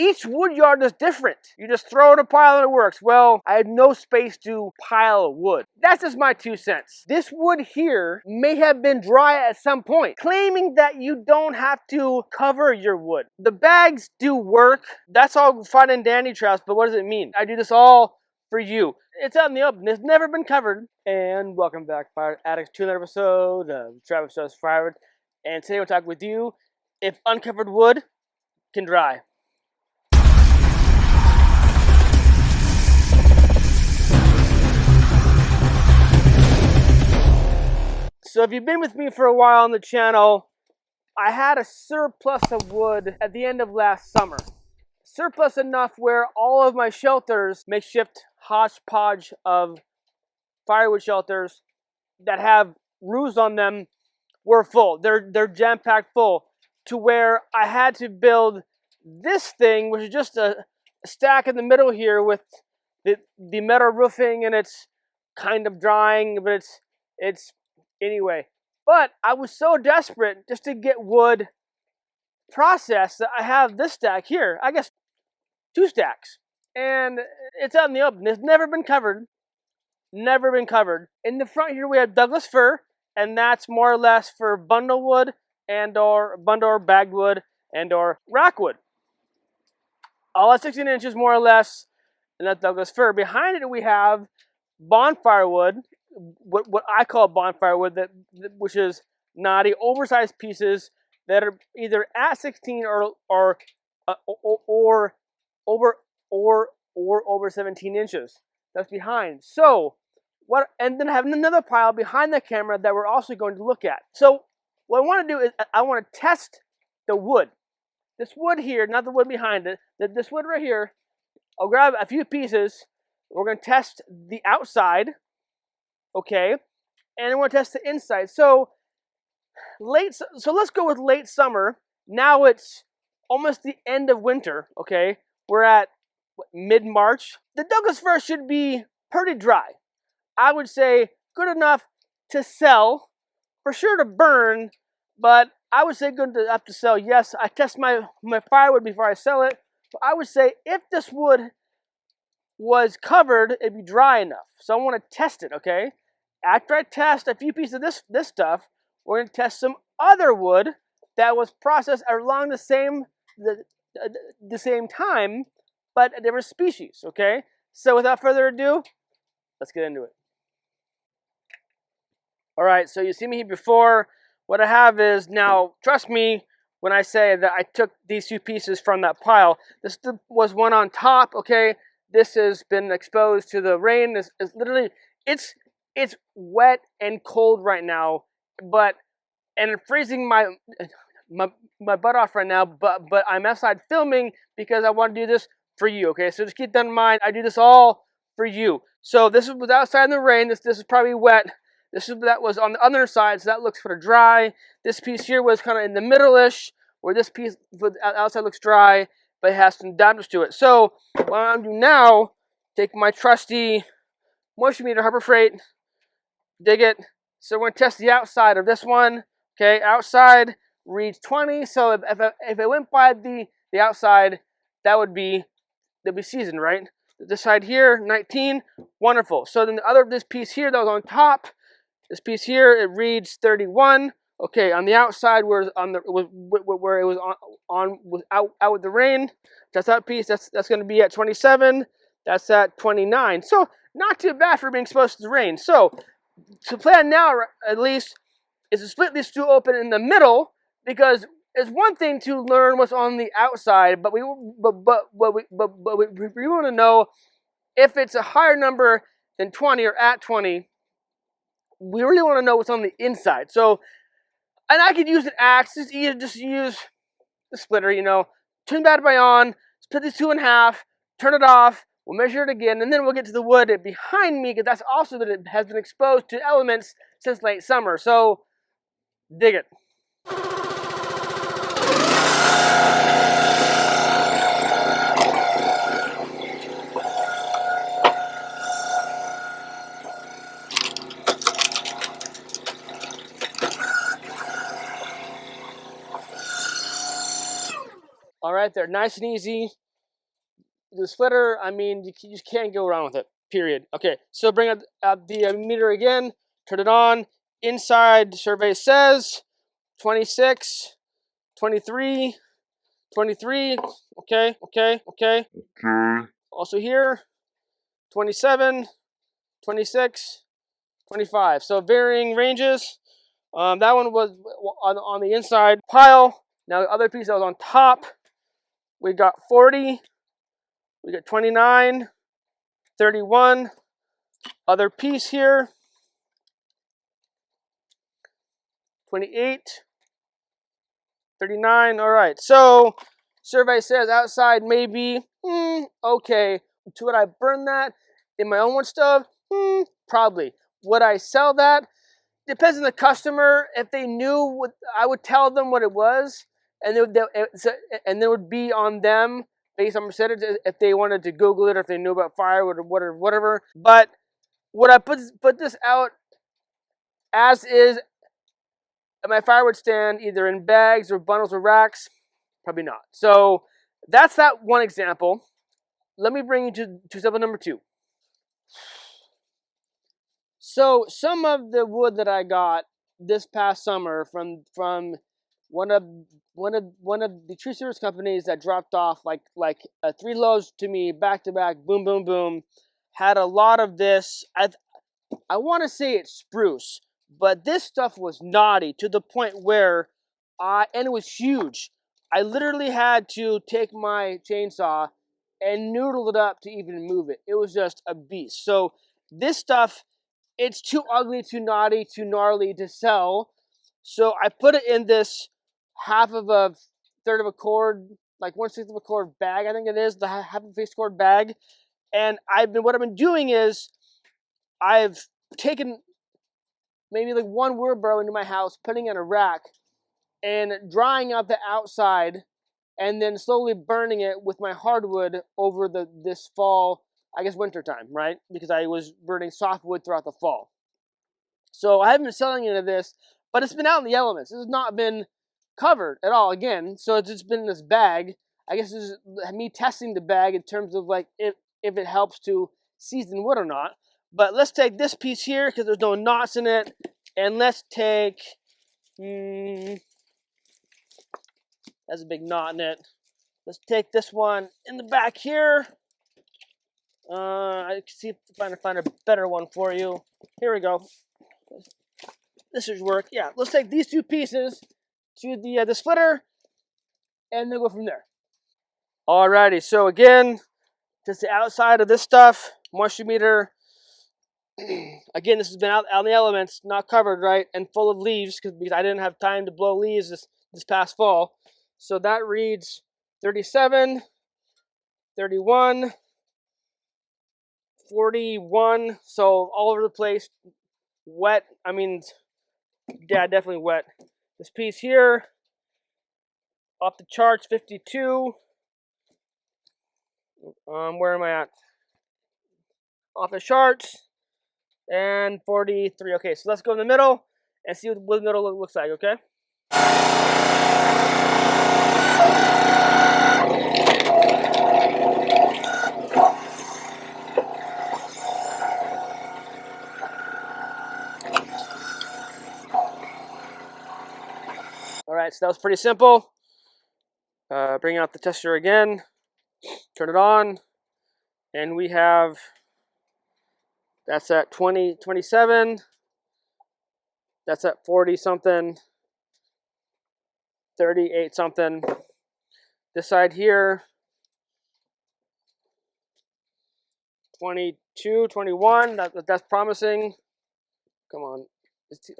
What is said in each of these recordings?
each wood yard is different. You just throw it in a pile and it works. Well, I had no space to pile wood. That's just my 2 cents. This wood here may have been dry at some point, claiming that you don't have to cover your wood. The bags do work. That's all fine and dandy, Travis, but what does it mean? I do this all for you. It's out in the open. It's never been covered. And welcome back, Fire Addicts, to another episode of Travis Does Firewood. And today we'll talk with you if uncovered wood can dry. So if you've been with me for a while on the channel, I had a surplus of wood at the end of last summer. Surplus enough where all of my shelters, makeshift hodgepodge of firewood shelters that have roofs on them, were full. They're jam-packed full to where I had to build this thing, which is just a stack in the middle here with the metal roofing, and it's kind of drying, but it's anyway. But I was so desperate just to get wood processed that I have this stack here. I guess 2 stacks. And it's out in the open. It's never been covered. Never been covered. In the front here we have Douglas fir, and that's more or less for bundle wood and or bagged wood and or rack wood. All at 16 inches more or less, and that's Douglas fir. Behind it we have bonfire wood, what I call bonfire wood, which is knotty, oversized pieces that are either at 16 or over 17 inches. That's behind. So what? And then I have another pile behind the camera that we're also going to look at. So what I want to do is I want to test the wood. This wood here, not the wood behind it. This wood right here. I'll grab a few pieces. We're going to test the outside. Okay, and we're going to test the inside. So let's go with late summer. Now it's almost the end of winter. Okay, we're at mid-March. The Douglas fir should be pretty dry. I would say good enough to sell, for sure to burn, but I would say good enough to sell. Yes, I test my firewood before I sell it, but I would say if this wood was covered, it'd be dry enough. So I want to test it, okay? After I test a few pieces of this stuff, we're going to test some other wood that was processed along the same time, but a different species, okay? So without further ado, let's get into it. All right, so you see me here before. What I have is now, trust me when I say that I took these 2 pieces from that pile. This was one on top, okay? This has been exposed to the rain. It's literally, it's wet and cold right now, and I'm freezing my butt off right now, but I'm outside filming because I want to do this for you, okay? So just keep that in mind. I do this all for you. So this was outside in the rain. This is probably wet. That was on the other side, so that looks sort of dry. This piece here was kind of in the middle-ish, where this piece outside looks dry, but it has some dampness to it. So what I'm going to do now, take my trusty moisture meter, Harbor Freight, dig it. So we're going to test the outside of this one. Okay, outside reads 20. So if it went by the outside, that'd be seasoned, right? This side here, 19. Wonderful. So then this piece here that was on top, this piece here, it reads 31. Okay, on the outside where it was out with the rain, that's that piece. That's going to be at 27. That's at 29. So not too bad for being exposed to the rain. So to plan now, at least, is to split these 2 open in the middle, because it's one thing to learn what's on the outside, but we want to know if it's a higher number than 20 or at 20. We really want to know what's on the inside. So, and I could use an axe. Just use the splitter, you know. Turn that by on, split these 2 in half, turn it off. We'll measure it again, and then we'll get to the wood behind me, because that's also that it has been exposed to elements since late summer. So, dig it. All right, there, nice and easy. the splitter, I mean, you just can't go wrong with it, period. Okay, so bring up the meter again, turn it on. Inside, the survey says 26, 23, 23, okay. Also here, 27, 26, 25. So varying ranges. That one was on the inside pile. Now the other piece that was on top, we got 40, we got 29, 31. Other piece here, 28, 39. All right, so survey says outside maybe, okay. Would I burn that in my own wood stove? Probably. Would I sell that? Depends on the customer. If they knew what, I would tell them what it was, and it would be on them based on percentage if they wanted to Google it, or if they knew about firewood or whatever. But would I put this out as is at my firewood stand, either in bags or bundles or racks? Probably not. So that's that one example. Let me bring you to example number 2. So some of the wood that I got this past summer from one of the tree service companies that dropped off like 3 loads to me back to back, boom boom boom, had a lot of this. I want to say it's spruce, but this stuff was knotty to the point where and it was huge. I literally had to take my chainsaw and noodle it up to even move it. It was just a beast. So this stuff, it's too ugly, too knotty, too gnarly to sell. So I put it in this half of a third of a cord, like 1/6 of a cord bag, I think it is, the half of a face cord bag. And what I've been doing is I've taken maybe like one wheelbarrow into my house, putting it in a rack, and drying out the outside, and then slowly burning it with my hardwood over this fall, I guess winter time, right? Because I was burning softwood throughout the fall. So I haven't been selling any of this, but it's been out in the elements. This has not been covered at all again. So it's just been in this bag. I guess this is me testing the bag in terms of like if it helps to season wood or not. But let's take this piece here because there's no knots in it. And let's take, there's a big knot in it. Let's take this one in the back here. I can see if I can find a better one for you. Here we go. This should work. Yeah, let's take these 2 pieces to the splitter, and then go from there. Alrighty, so again, just the outside of this stuff, moisture meter. Again, this has been out in the elements, not covered, right, and full of leaves because I didn't have time to blow leaves this past fall. So that reads 37, 31, 41. So all over the place, wet. I mean, yeah, definitely wet. This piece here, off the charts, 52. Where am I at? Off the charts, and 43. Okay, so let's go in the middle and see what the middle looks like, okay? All right, so that was pretty simple. Bring out the tester again, turn it on, and we have, that's at 20, 27, that's at 40 something, 38 something. This side here, 22, 21, that's promising. Come on, it's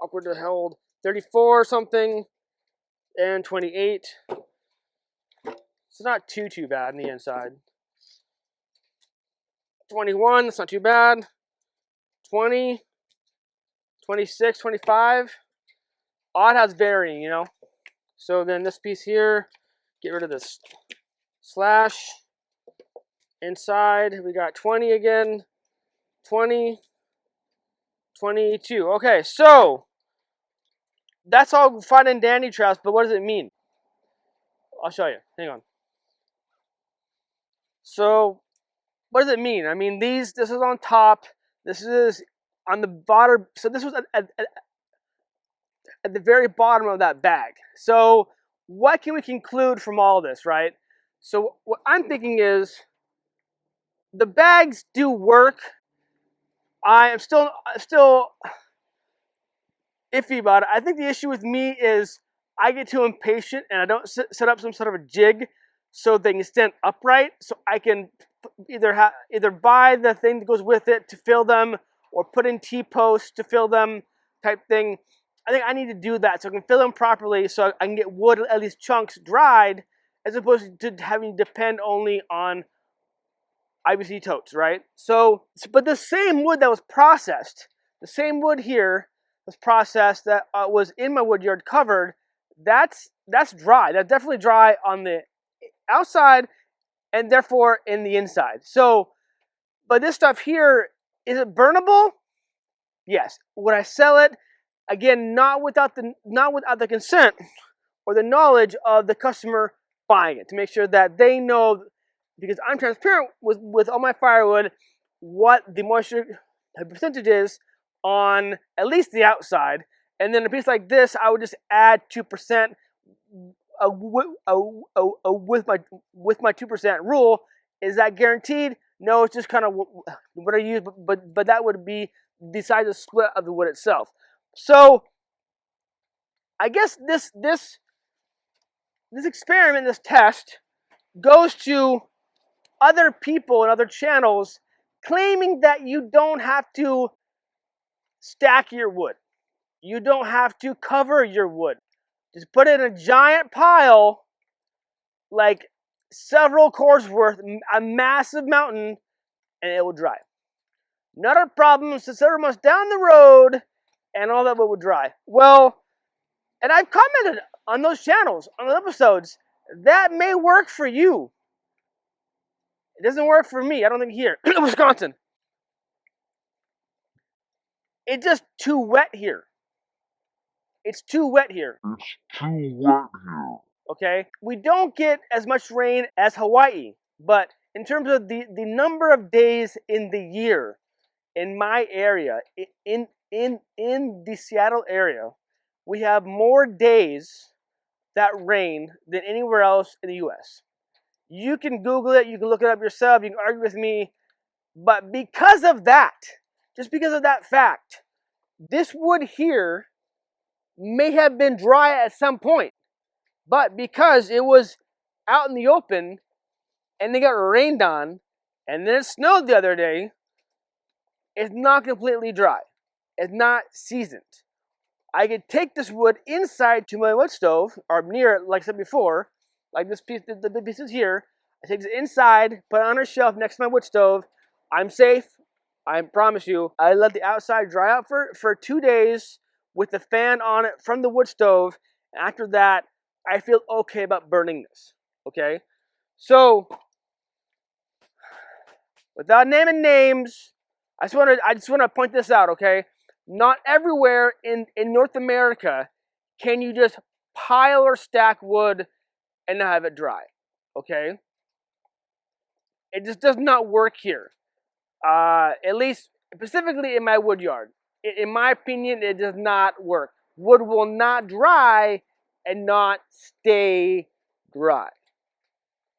awkward to hold. 34 something, and 28. It's not too bad on the inside. 21, that's not too bad. 20, 26, 25. Odd has varying, you know. So then this piece here, get rid of this slash. Inside, we got 20 again. 20, 22. Okay, so that's all fine and dandy, Travis, but what does it mean? I'll show you. Hang on. So what does it mean? I mean, this is on top, this is on the bottom, so this was at the very bottom of that bag. So what can we conclude from all this, right? So what I'm thinking is the bags do work. I am still iffy about it. I think the issue with me is I get too impatient and I don't set up some sort of a jig so they can stand upright, so I can either buy the thing that goes with it to fill them or put in T-posts to fill them type thing. I think I need to do that so I can fill them properly so I can get wood, at least chunks, dried, as opposed to having to depend only on IBC totes, right? So, but the same wood that was processed, the same wood here was processed that was in my wood yard covered, that's dry. That's definitely dry on the outside and therefore in the inside. So, but this stuff here, is it burnable? Yes. Would I sell it? Again, not without the consent or the knowledge of the customer buying it, to make sure that they know, because I'm transparent with all my firewood, what the moisture percentage is on at least the outside. And then a piece like this, I would just add 2% with my 2% rule. Is that guaranteed? No, it's just kind of what I use, but that would be the size of split of the wood itself. So I guess this experiment, this test, goes to other people and other channels claiming that you don't have to stack your wood. You don't have to cover your wood. Just put it in a giant pile, like several cores worth, a massive mountain, and it will dry. Not a problem, since several months down the road, and all that wood would dry. Well, and I've commented on those channels, on those episodes, that may work for you. It doesn't work for me. I don't think here in Wisconsin. It's just too wet here. It's too wet here. Okay? We don't get as much rain as Hawaii, but in terms of the number of days in the year in my area, in the Seattle area, we have more days that rain than anywhere else in the US. You can Google it, you can look it up yourself, you can argue with me, but because of that, just because of that fact, this wood here may have been dry at some point, but because it was out in the open and they got rained on and then it snowed the other day, it's not completely dry. It's not seasoned. I could take this wood inside to my wood stove, or near it, like I said before, like this piece, the pieces here. I take it inside, put it on a shelf next to my wood stove. I'm safe. I promise you. I let the outside dry out for 2 days with the fan on it from the wood stove. After that, I feel okay about burning this. Okay? So, without naming names, I just want to point this out, okay? Not everywhere in North America can you just pile or stack wood and not have it dry, okay? It just does not work here. At least specifically in my wood yard. In my opinion, it does not work. Wood will not dry and not stay dry.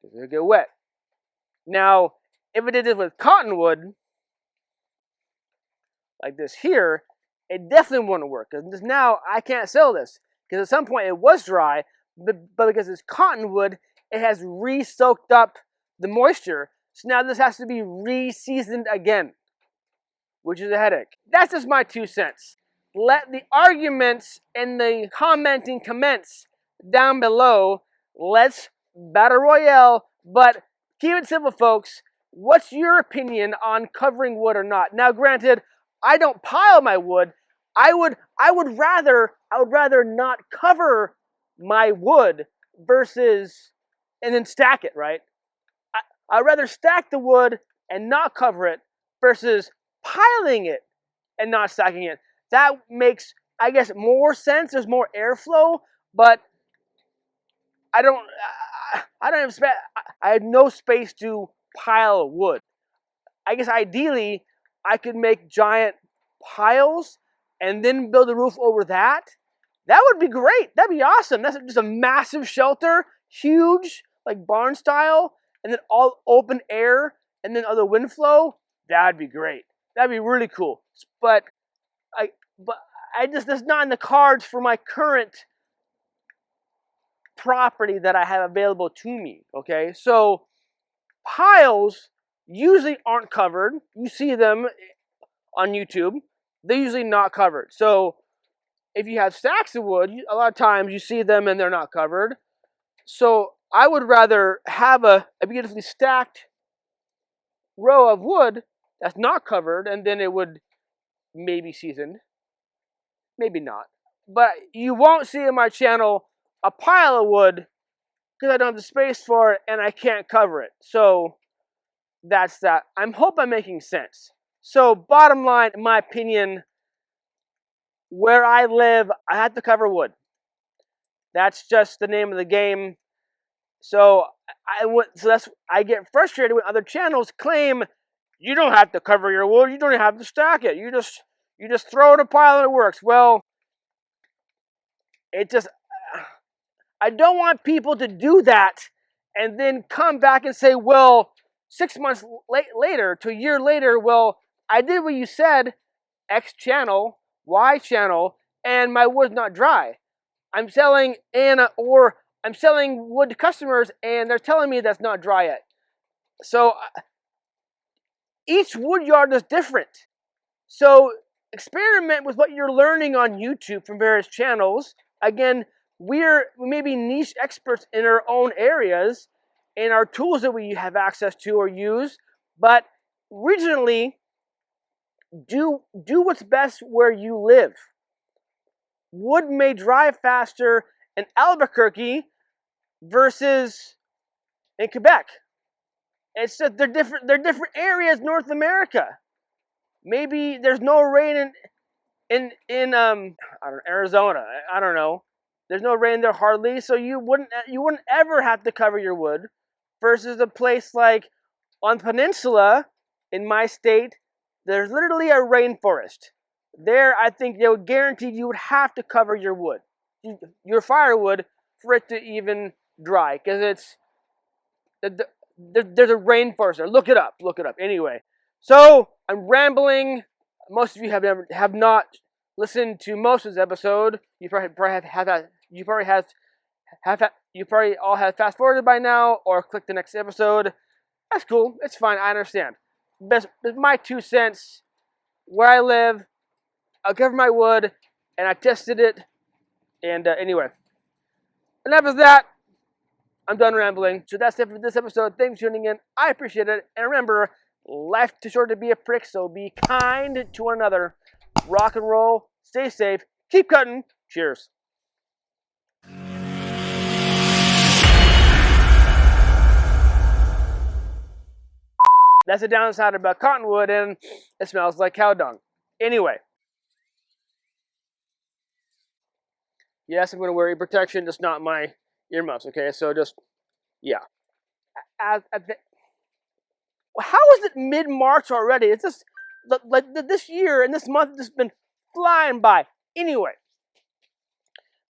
It'll get wet. Now, if it did this with cottonwood, like this here, it definitely wouldn't work. Because now I can't sell this. Because at some point it was dry, but because it's cottonwood, it has re-soaked up the moisture. So now this has to be re-seasoned again, which is a headache. That's just my 2 cents. Let the arguments and the commenting commence down below. Let's battle royale, but keep it simple, folks. What's your opinion on covering wood or not? Now, granted, I don't pile my wood. I would rather not cover my wood versus and then stack it, right? I'd rather stack the wood and not cover it versus piling it and not stacking it. That makes, I guess, more sense. There's more airflow, but I don't have space. I had no space to pile of wood. I guess ideally, I could make giant piles and then build a roof over that. That would be great. That'd be awesome. That's just a massive shelter, huge, like barn style, and then all open air, and then other wind flow. That'd be great. That'd be really cool. But I just, that's not in the cards for my current property that I have available to me. Okay, so piles usually aren't covered. You see them on YouTube. They're usually not covered. So if you have stacks of wood, a lot of times you see them and they're not covered. So I would rather have a beautifully stacked row of wood that's not covered, and then it would maybe seasoned, maybe not. But you won't see in my channel a pile of wood because I don't have the space for it and I can't cover it. So that's that. I hope I'm making sense. So bottom line, in my opinion, where I live, I have to cover wood. That's just the name of the game. So I get frustrated when other channels claim you don't have to cover your wood, you don't have to stack it. You just throw it in a pile and it works. Well, I don't want people to do that and then come back and say, well, 6 months later to a year later, well, I did what you said, X channel, Y channel, and my wood's not dry. I'm selling wood to customers and they're telling me that's not dry yet. So each wood yard is different. So experiment with what you're learning on YouTube from various channels. Again, we may be niche experts in our own areas and our tools that we have access to or use, but regionally, do what's best where you live. Wood may dry faster in Albuquerque versus in Quebec. It's just they're different areas in North America. Maybe there's no rain in Arizona. I don't know. There's no rain there hardly, so you wouldn't ever have to cover your wood. Versus a place like on Peninsula in my state, there's literally a rainforest. There, I think they would guarantee you would have to cover your wood, your firewood, for it to even dry, because there's a rainforest there. Look it up. Anyway, so I'm rambling. Most of you have not listened to most of this episode. You probably all have fast forwarded by now or clicked the next episode. That's cool. It's fine. I understand. That's my 2 cents. Where I live, I cover my wood, and I tested it. And anyway, enough of that. I'm done rambling. So that's it for this episode. Thanks for tuning in. I appreciate it. And remember, life too short to be a prick, so be kind to one another. Rock and roll. Stay safe. Keep cutting. Cheers. That's the downside about cottonwood, and it smells like cow dung. Anyway. Yes, I'm going to wear ear protection, just not my earmuffs, okay? So just, yeah. How is it mid-March already? It's just, like, this year and this month has just been flying by. Anyway.